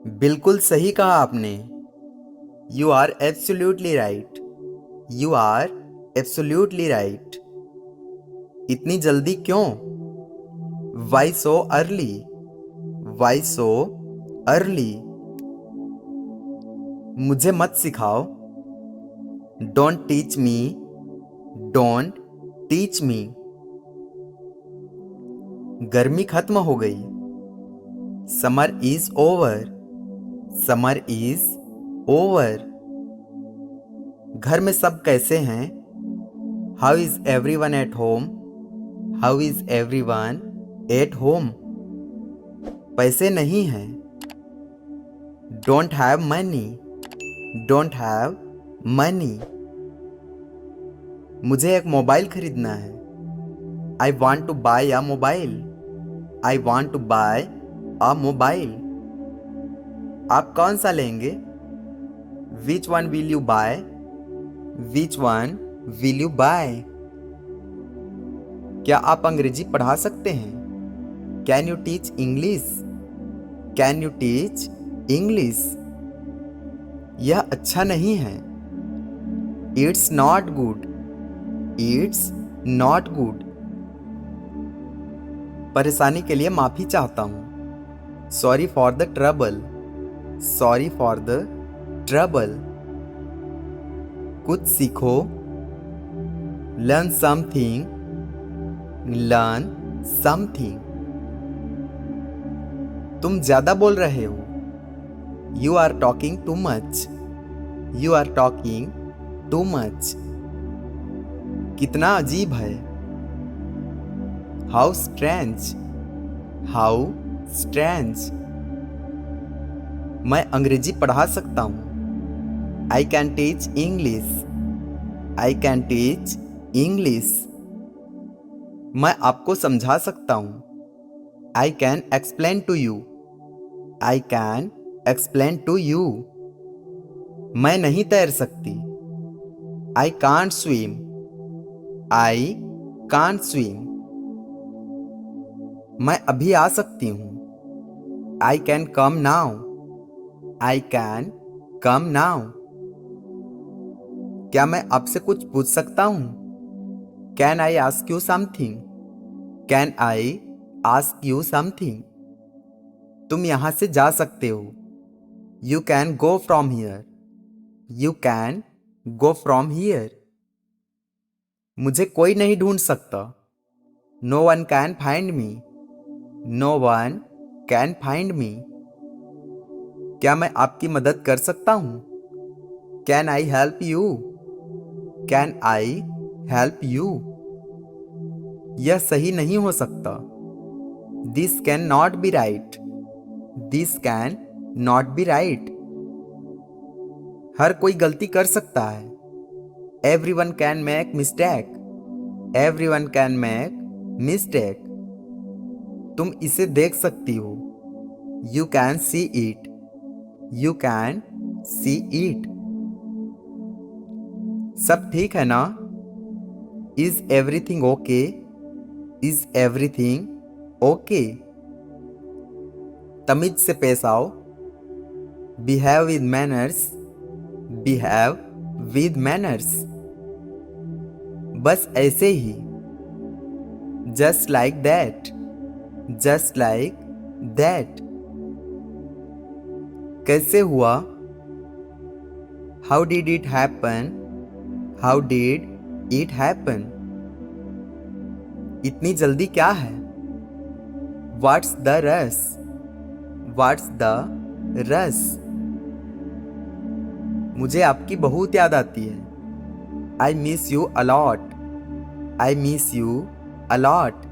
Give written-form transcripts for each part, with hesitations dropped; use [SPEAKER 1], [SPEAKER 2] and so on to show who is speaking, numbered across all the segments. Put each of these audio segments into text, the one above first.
[SPEAKER 1] बिल्कुल सही कहा आपने। You are absolutely right. You are absolutely right. इतनी जल्दी क्यों? Why so early? Why so early? मुझे मत सिखाओ। Don't teach me. Don't teach me. गर्मी खत्म हो गई। Summer is over. Summer is over. घर में सब कैसे हैं? How is everyone at home? How is everyone at home? पैसे नहीं हैं। Don't have money. Don't have money. मुझे एक मोबाइल खरीदना है। आई want to buy a mobile. I want to buy a mobile. आप कौन सा लेंगे? Which one will you buy? Which one will you buy? क्या आप अंग्रेजी पढ़ा सकते हैं? Can you teach English? Can you teach English? यह अच्छा नहीं है। It's not good. It's not good. परेशानी के लिए माफी चाहता हूँ। Sorry for the trouble. Sorry for the trouble. कुछ सीखो। Learn something. Learn something. तुम ज्यादा बोल रहे हो। You are talking too much. You are talking too much. कितना अजीब है। How strange. How strange. मैं अंग्रेजी पढ़ा सकता हूँ। I can teach English. I can teach English. मैं आपको समझा सकता हूँ। I can explain to you. I can explain to you. मैं नहीं तैर सकती। I can't swim. I can't swim. मैं अभी आ सकती हूँ। I can come now. I can come now. क्या मैं आपसे कुछ पूछ सकता हूँ? Can I ask you something? Can I ask you something? तुम यहां से जा सकते हो। You can go from here. You can go from here. मुझे कोई नहीं ढूंढ सकता। No one can find me. No one can find me. क्या मैं आपकी मदद कर सकता हूँ? Can I help you? Can I help you? यह सही नहीं हो सकता। This can not be right. This can not be right. हर कोई गलती कर सकता है। Everyone can make mistake. Everyone can make mistake. तुम इसे देख सकती हो। You can see it. You can see it. सब ठीक है ना? Is everything okay? Is everything okay? तमीज से पेश आओ। Behave with manners. Behave with manners. बस ऐसे ही। Just like that. Just like that. कैसे हुआ? How did it happen? How did it happen? इतनी जल्दी क्या है? What's the rush? What's the rush? मुझे आपकी बहुत याद आती है। I miss you a lot. I miss you a lot.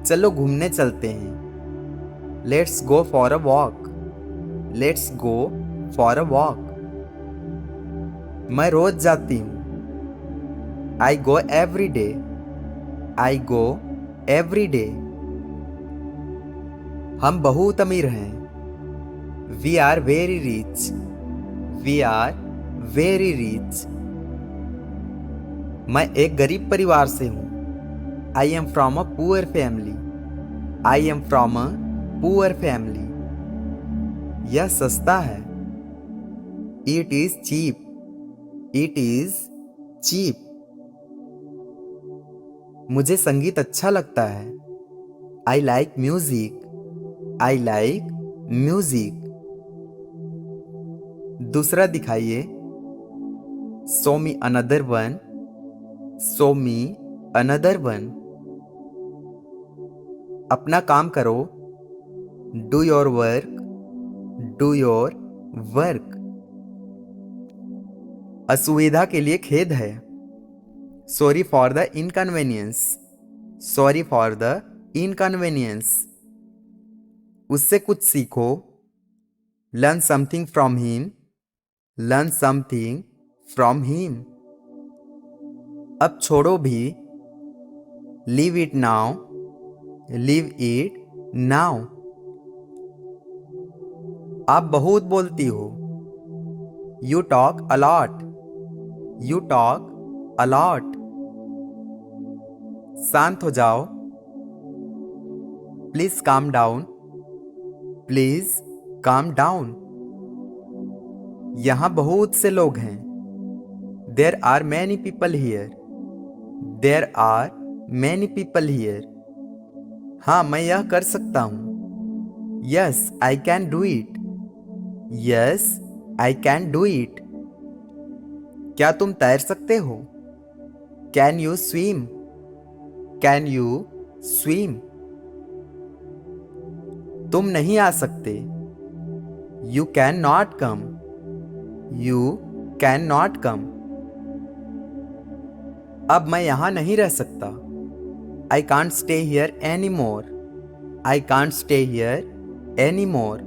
[SPEAKER 1] चलो घूमने चलते हैं। Let's go for a walk. Let's go for a walk. मैं रोज जाती हूँ। I go every day. I go every day. हम बहुत अमीर हैं। We are very rich. We are very rich. मैं एक गरीब परिवार से हूँ। I am from a poor family. I am from a poor family. यह सस्ता है। It is cheap. It is cheap. मुझे संगीत अच्छा लगता है। I like music. I like music. दूसरा दिखाइए। Show me another one. Show me another one. अपना काम करो। Do your work. Do your work. असुविधा के लिए खेद है। Sorry for the inconvenience. Sorry for the inconvenience. उससे कुछ सीखो। Learn something from him. Learn something from him. अब छोड़ो भी। Leave it now. Leave it now. आप बहुत बोलती हो। You talk a lot. You talk a lot. शांत हो जाओ। Please calm down. Please calm down. यहां बहुत से लोग हैं। There are many people here. There are many people here. हाँ, मैं यह कर सकता हूं। Yes I can do it. Yes I can do it. क्या तुम तैर सकते हो? Can you swim? Can you swim? तुम नहीं आ सकते। You cannot come. You cannot come. अब मैं यहां नहीं रह सकता। I can't stay here any more. I can't stay here any मोर।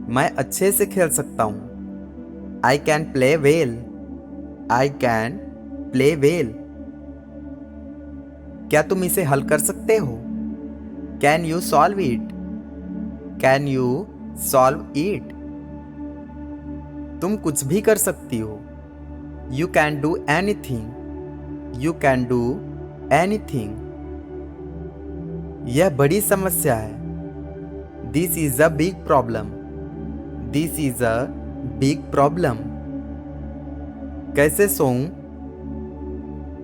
[SPEAKER 1] मैं अच्छे से खेल सकता हूं। I can play well. I can play well. क्या तुम इसे हल कर सकते हो? Can you solve it? Can you solve it? तुम कुछ भी कर सकती हो। You can do anything. You can do anything. यह बड़ी समस्या है। This is a big problem. This is a big problem. कैसे सोऊं?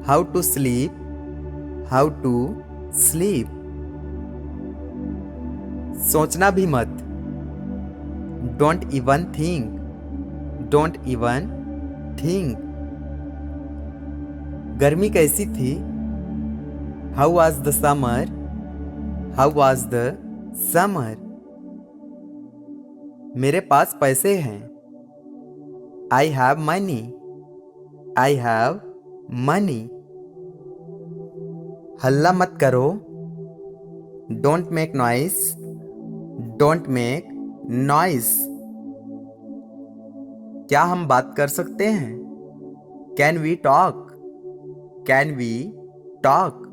[SPEAKER 1] How to sleep. How to sleep. सोचना भी मत। Don't even think. Don't even think. गर्मी कैसी थी? How was the summer? How was the summer? मेरे पास पैसे हैं। I have money. I have money. हल्ला मत करो। Don't make noise. Don't make noise. क्या हम बात कर सकते हैं? Can we talk? Can we talk?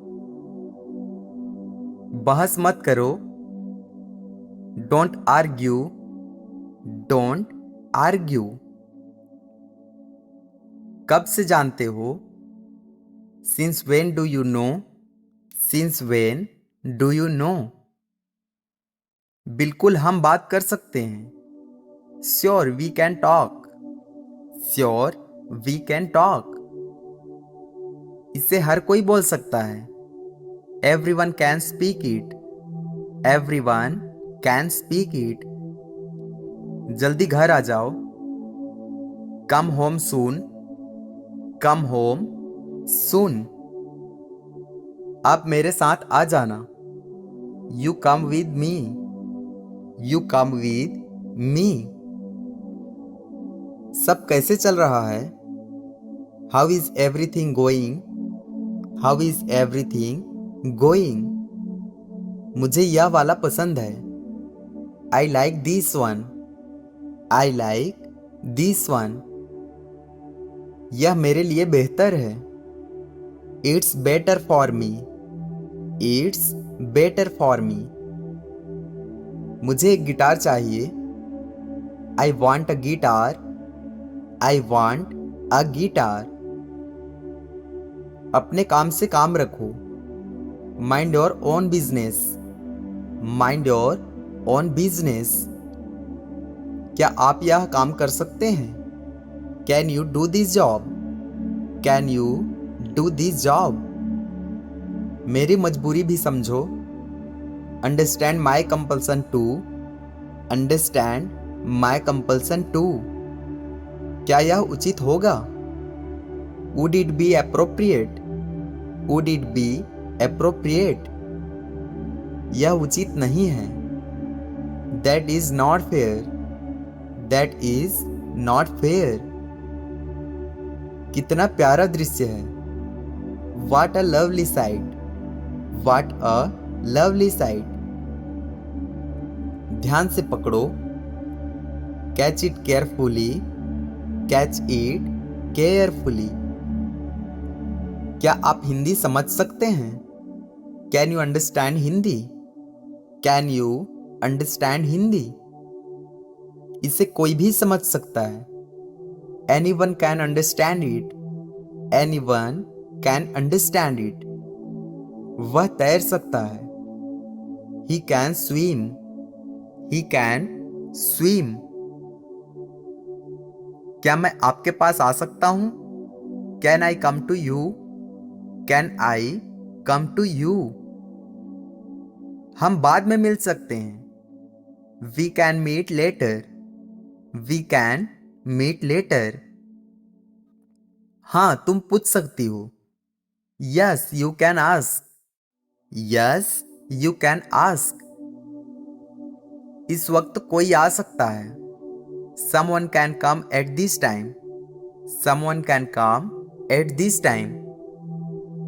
[SPEAKER 1] बहस मत करो। Don't argue. Don't argue. कब से जानते हो? Since when do you know? Since when do you know? बिल्कुल हम बात कर सकते हैं। Sure we can talk. Sure we can talk. इसे हर कोई बोल सकता है। Everyone can speak it. Everyone can speak it. जल्दी घर आ जाओ। Come home soon. Come home soon. आप मेरे साथ आ जाना। You come with me. You come with me. सब कैसे चल रहा है? How is everything going? How is everything going? मुझे यह वाला पसंद है। I like this one. I like this one. यह मेरे लिए बेहतर है। It's better for me. It's better for me. मुझे एक गिटार चाहिए। I want a guitar. I want a guitar. अपने काम से काम रखो। Mind your own business. Mind your own business. क्या आप यह काम कर सकते हैं? Can you do this job? Can you do this job? मेरी मजबूरी भी समझो। Understand my compulsion too. Understand my compulsion too. क्या यह उचित होगा? Would it be appropriate? Would it be appropriate? यह उचित नहीं है। That is not fair. That is not fair. कितना प्यारा दृश्य है। What a lovely sight. What a lovely sight. ध्यान से पकड़ो। Catch it carefully. Catch it carefully. क्या आप हिंदी समझ सकते हैं? Can you understand Hindi? Can you understand Hindi? इसे कोई भी समझ सकता है। Anyone can understand it. Anyone can understand it. वह तैर सकता है। He can swim. He can swim. क्या मैं आपके पास आ सकता हूं? Can I come to you? Can I come to you? हम बाद में मिल सकते हैं। We can meet later. We can meet later. हाँ, तुम पूछ सकती हो। Yes, you can ask. Yes, you can ask. इस वक्त कोई आ सकता है। Someone can come at this time. Someone can come at this time.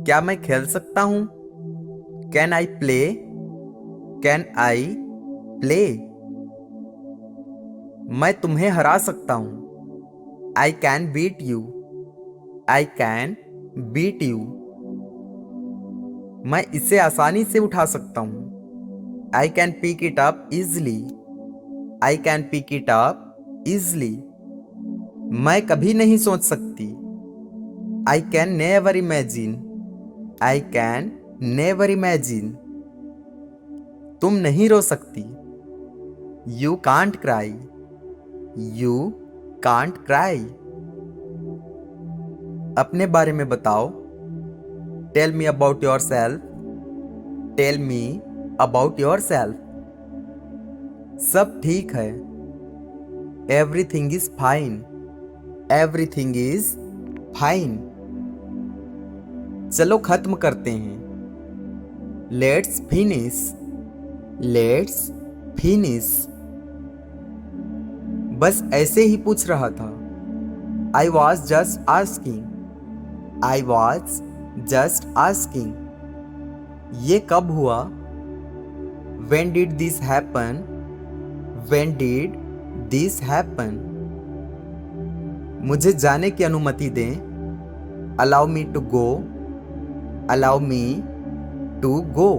[SPEAKER 1] क्या मैं खेल सकता हूँ? Can I play? Can I play? मैं तुम्हें हरा सकता हूँ। I can beat you. I can beat you. मैं इसे आसानी से उठा सकता हूँ। I can pick it up easily. I can pick it up easily. मैं कभी नहीं सोच सकती। I can never imagine. I can never imagine. तुम नहीं रो सकती। You can't cry. You can't cry. अपने बारे में बताओ। Tell me about yourself. Tell me about yourself. सब ठीक है। Everything is fine. Everything is fine. चलो खत्म करते हैं। Let's finish. Let's finish. बस ऐसे ही पूछ रहा था। I was just asking. I was just asking. ये कब हुआ? When did this happen? When did this happen? मुझे जाने की अनुमति दें। Allow me to go. Allow me to go.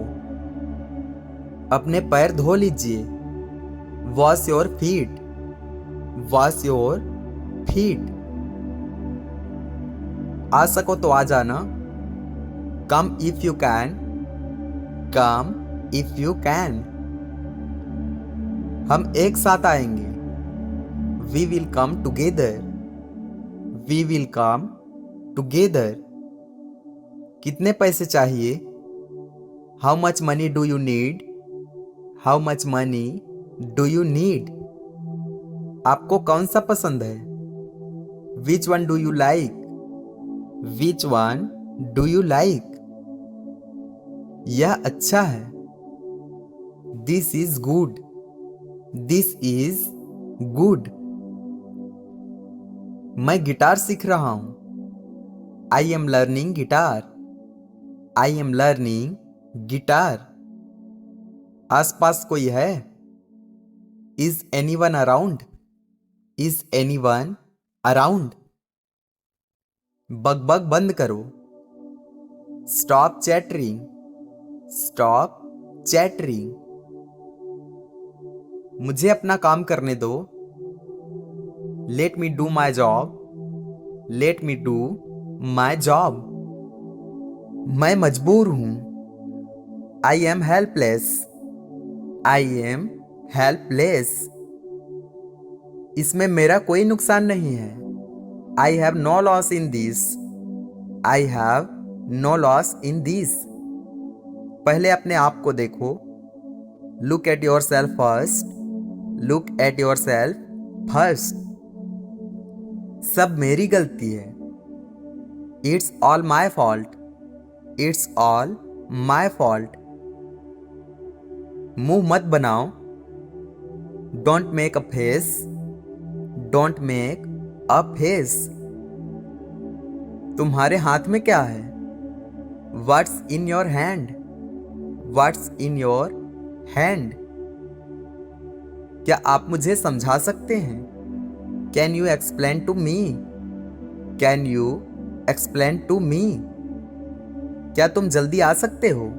[SPEAKER 1] अपने पैर धो लीजिए। Wash your feet. Wash your feet. आ सको तो आ जाना। Come if you can. Come if you can. हम एक साथ आएंगे। We will come together. We will come together. कितने पैसे चाहिए? How much money do you need? How much money do you need? आपको कौन सा पसंद है? Which one do you like? Which one do you like? यह अच्छा है। This is good. This is good. मैं गिटार सीख रहा हूं। I am learning guitar. I am learning guitar. आसपास कोई है? Is anyone around? Is anyone around? बकबक बंद करो। Stop chattering. Stop chattering. मुझे अपना काम करने दो। Let me do my job. Let me do my job. मैं मजबूर हूं। I am helpless. I am helpless. इसमें मेरा कोई नुकसान नहीं है। I have no loss in this. I have no loss in this. पहले अपने आप को देखो। Look at yourself first. Look at yourself first. सब मेरी गलती है। It's all my fault. It's all my fault. मुंह मत बनाओ। Don't make a face. Don't make a face. तुम्हारे हाथ में क्या है? What's in your hand? What's in your hand? क्या आप मुझे समझा सकते हैं? Can you explain to me? Can you explain to me? क्या तुम जल्दी आ सकते हो?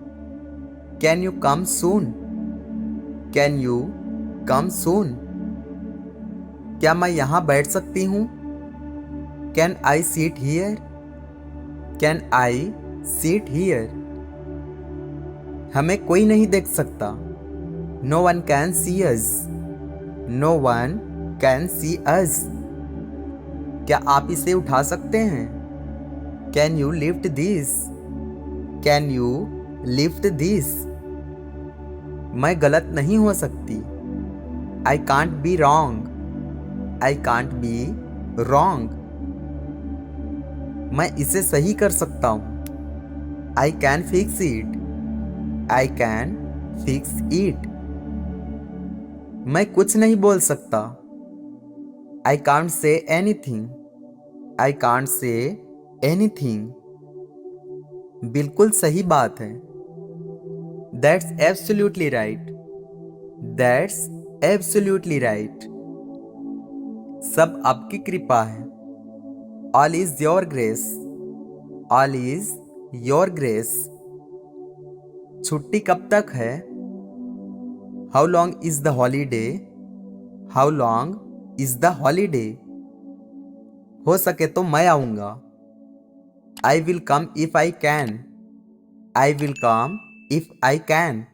[SPEAKER 1] Can you come soon? Can you come soon? क्या मैं यहां बैठ सकती हूं? Can I sit here? Can I sit here? हमें कोई नहीं देख सकता। No one can see us. No one can see us. क्या आप इसे उठा सकते हैं? Can you lift this? Can you lift this? मैं गलत नहीं हो सकती। I can't be wrong. I can't be wrong. मैं इसे सही कर सकता हूं। I can fix it. I can fix it. मैं कुछ नहीं बोल सकता। I can't say anything. I can't say anything. बिल्कुल सही बात है। That's absolutely right. That's absolutely right. सब आपकी कृपा है। All is your grace. All is your grace. छुट्टी कब तक है? How long is the holiday? How long is the holiday? हो सके तो मैं आऊंगा। I will come if I can. I will come if I can.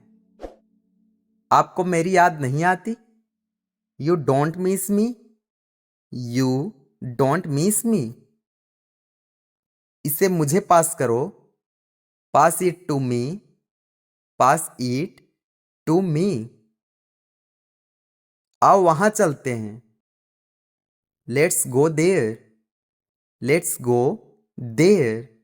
[SPEAKER 1] आपको मेरी याद नहीं आती? You don't miss me. You don't miss me. इसे मुझे पास करो। Pass it to me. Pass it to me. आओ वहां चलते हैं। Let's go there. Let's go there.